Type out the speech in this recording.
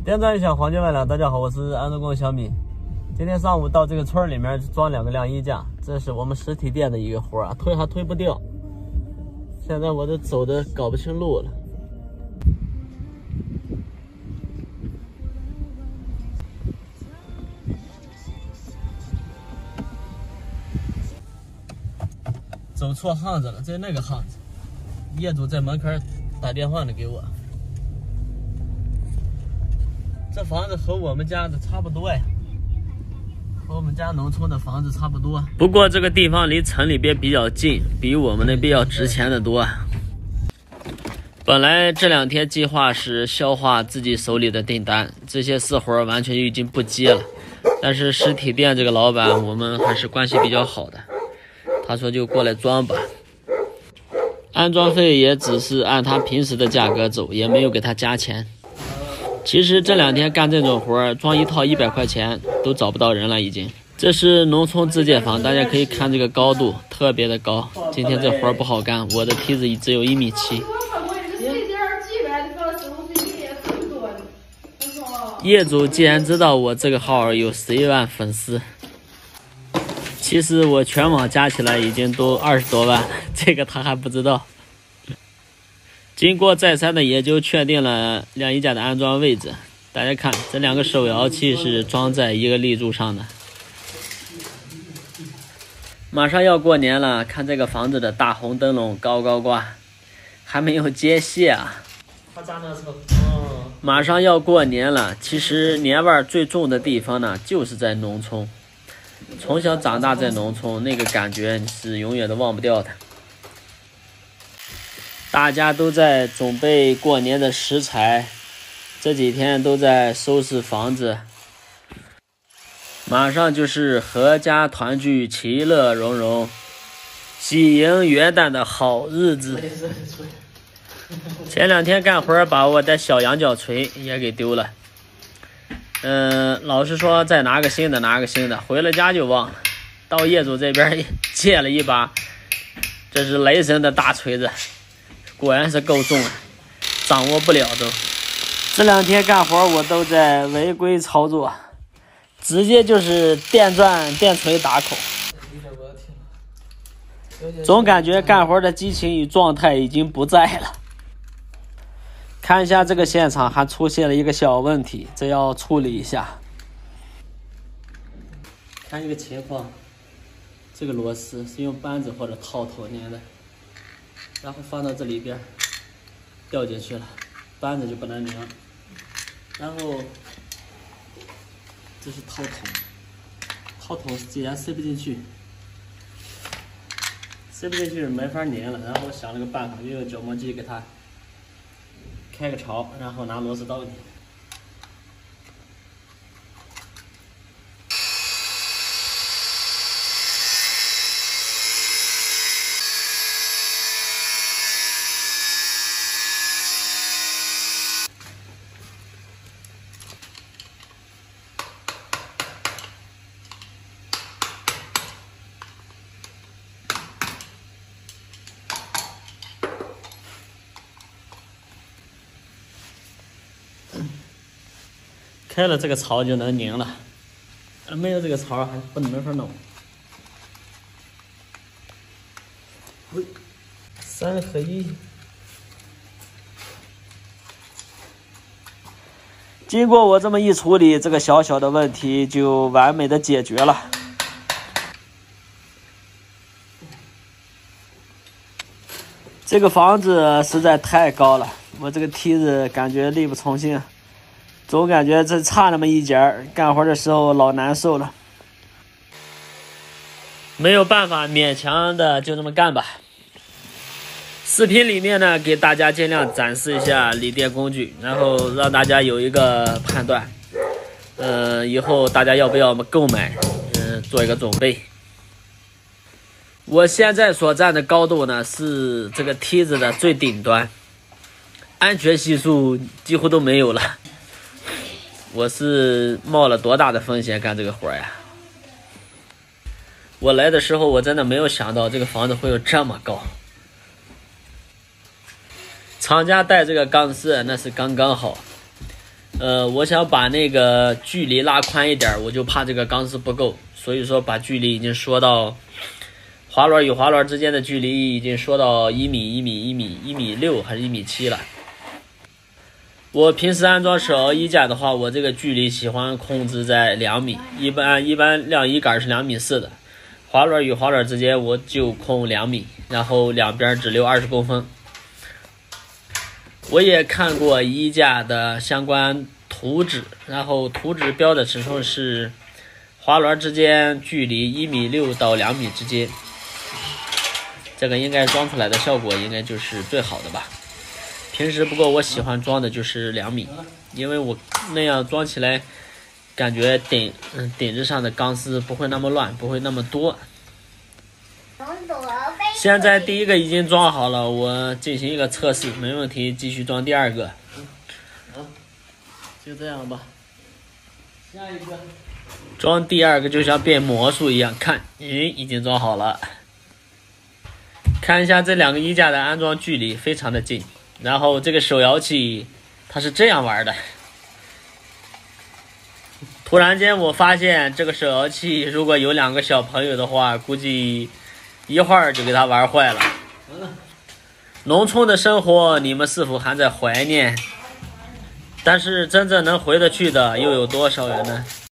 点赞一下黄金万两，大家好，我是安德工小米。今天上午到这个村里面装2个晾衣架，这是我们实体店的一个活啊，推还推不掉。现在我这走的搞不清路了。走错巷子了，在那个巷子，业主在门口打电话呢给我。这房子和我们家的差不多呀，和我们家农村的房子差不多。不过这个地方离城里边比较近，比我们那边要值钱的多。本来这2天计划是消化自己手里的订单，这些私活完全已经不接了。但是实体店这个老板我们还是关系比较好的，他说就过来装吧，安装费也只是按他平时的价格走，也没有给他加钱。其实这2天干这种活，装一套100块钱都找不到人了已经。这是农村自建房，大家可以看这个高度特别的高。今天这活不好干，我的梯子只有1.7米。业主既然知道我这个号有11万粉丝，其实我全网加起来已经都20多万了，这个他还不知道。经过再三的研究，确定了晾衣架的安装位置。大家看，这2个手摇器是装在一个立柱上的。马上要过年了，看这个房子的大红灯笼高高挂，还没有接线啊。马上要过年了，其实年味最重的地方呢，就是在农村。从小长大在农村，那个感觉你是永远都忘不掉的。大家都在准备过年的食材，这几天都在收拾房子，马上就是阖家团聚，其乐融融，喜迎元旦的好日子。前2天干活把我的小羊角锤也给丢了，老师说再拿个新的，回了家就忘了。到业主这边借了一把，这是雷神的大锤子，果然是够重了，掌握不了都。这2天干活我都在违规操作，直接就是电钻电锤打孔，总感觉干活的激情与状态已经不在了。看一下这个现场还出现了一个小问题，这要处理一下。看这个情况，这个螺丝是用扳子或者套头粘的，然后放到这里边掉进去了，扳子就不能拧。然后这是套筒既然塞不进去没法拧了。然后我想了个办法，就用角磨机给它开个槽，然后拿螺丝刀拧。开了这个槽就能拧了，没有这个槽还没法弄。3合1。经过我这么一处理，这个小小的问题就完美的解决了。这个房子实在太高了，我这个梯子感觉力不从心，总感觉这差那么一截，干活的时候老难受了。没有办法，勉强的就这么干吧。视频里面呢，给大家尽量展示一下锂电工具，然后让大家有一个判断。以后大家要不要购买，做一个准备。我现在所站的高度呢，是这个梯子的最顶端，安全系数几乎都没有了。我是冒了多大的风险干这个活呀！我来的时候我真的没有想到这个房子会有这么高。厂家带这个钢丝那是刚刚好，我想把那个距离拉宽一点，我就怕这个钢丝不够，所以说把距离已经缩到滑轮与滑轮之间的距离已经缩到1米、1米6还是1米7了。我平时安装手摇衣架的话，我这个距离喜欢控制在2米，一般晾衣杆是2米4的，滑轮与滑轮之间我就控2米，然后两边只留20公分。我也看过衣架的相关图纸，然后图纸标的尺寸是滑轮之间距离1米6到2米之间，这个应该装出来的效果应该就是最好的吧。平时不过我喜欢装的就是2米，因为我那样装起来感觉顶子上的钢丝不会那么乱，不会那么多。现在第一个已经装好了，我进行一个测试，没问题，继续装第二个。就这样吧。下一个装第二个就像变魔术一样，看，已经装好了。看一下这两个衣架的安装距离非常的近，然后这个手摇器它是这样玩的。突然间我发现这个手摇器如果有2个小朋友的话，估计一会儿就给他玩坏了。农村的生活你们是否还在怀念？但是真正能回得去的又有多少人呢？